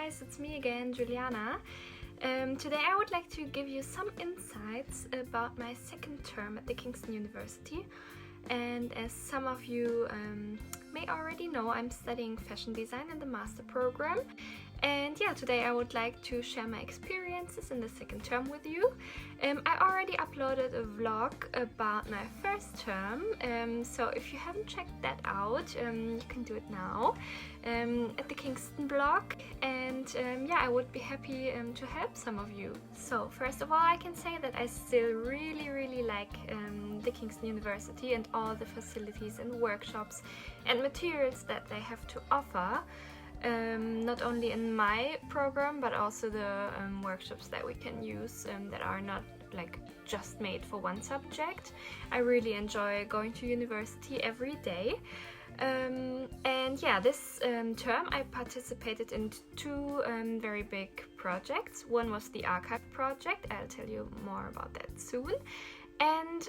guys, it's me again, Juliana. Today I would like to give you some insights about my second term at the Kingston University. And as some of you may already know, I'm studying fashion design in the master program. And yeah, today I would like to share my experiences in the second term with you. I already uploaded a vlog about my first term, so if you haven't checked that out, you can do it now at the Kingston blog. And yeah, I would be happy to help some of you. So first of all, I can say that I still really like the Kingston University and all the facilities and workshops and materials that they have to offer. Not only in my program, but also the workshops that we can use that are not like just made for one subject. I really enjoy going to university every day. And yeah, this term I participated in two very big projects. One was the archive project, I'll tell you more about that soon, and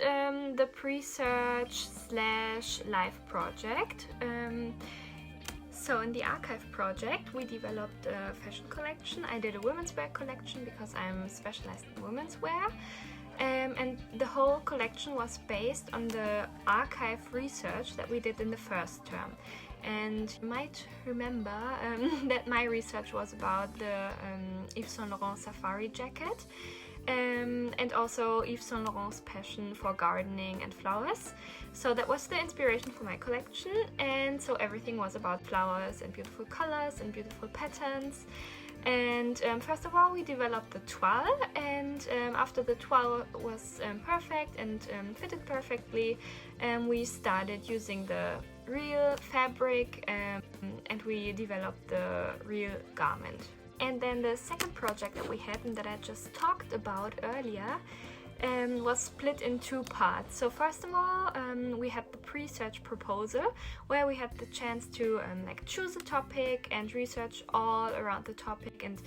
the Presearch / live project. So in the archive project we developed a fashion collection. I did a women's wear collection because I'm specialized in women's wear. And the whole collection was based on the archive research that we did in the first term. And you might remember that my research was about the Yves Saint-Laurent safari jacket. And also Yves Saint Laurent's passion for gardening and flowers. So that was the inspiration for my collection, and so everything was about flowers and beautiful colors and beautiful patterns. And first of all we developed the toile, and after the toile was perfect and fitted perfectly, we started using the real fabric and we developed the real garment. And then the second project that we had and that I just talked about earlier was split in two parts. So first of all, we had the Presearch proposal, where we had the chance to like choose a topic and research all around the topic and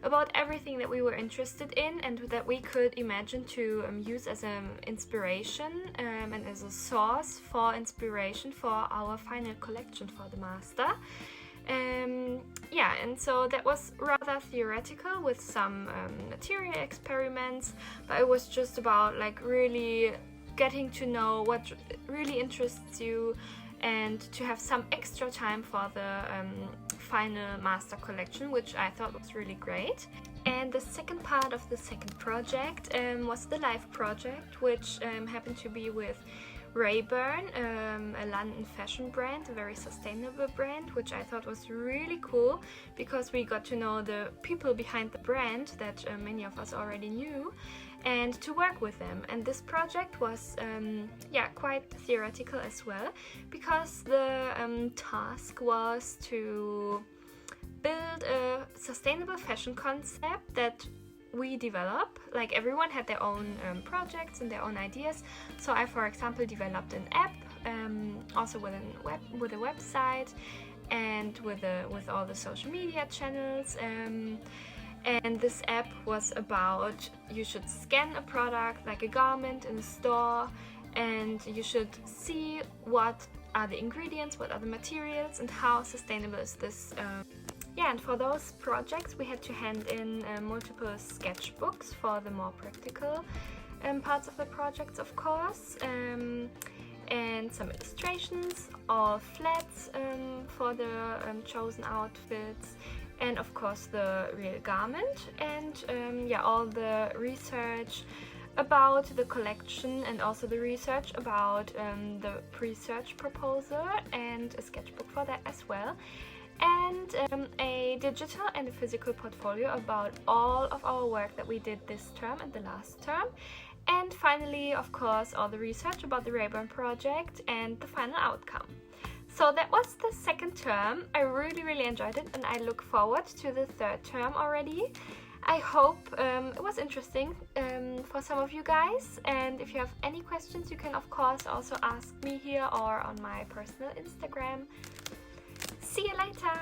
about everything that we were interested in and that we could imagine to use as an inspiration and as a source for inspiration for our final collection for the master. Yeah, and so that was rather theoretical with some material experiments, but it was just about like really getting to know what really interests you and to have some extra time for the final master collection, which I thought was really great. And the second part of the second project was the live project, which happened to be with Rayburn, a London fashion brand, a very sustainable brand, which I thought was really cool because we got to know the people behind the brand that many of us already knew, and to work with them. And this project was yeah, quite theoretical as well, because the task was to build a sustainable fashion concept that we develop. Like everyone had their own projects and their own ideas. So I, for example, developed an app, also with a website and with all the social media channels. And this app was about, you should scan a product like a garment in a store, and you should see what are the ingredients, what are the materials, and how sustainable is this. Yeah, and for those projects we had to hand in multiple sketchbooks for the more practical parts of the projects, of course, and some illustrations, all flats for the chosen outfits, and of course the real garment, and yeah, all the research about the collection and also the research about the Presearch proposal and a sketchbook for that as well. And a digital and a physical portfolio about all of our work that we did this term and the last term. And finally, of course, all the research about the Rayburn project and the final outcome. So that was the second term. I really enjoyed it, and I look forward to the third term already. I hope it was interesting for some of you guys, and if you have any questions you can of course also ask me here or on my personal Instagram. See you later!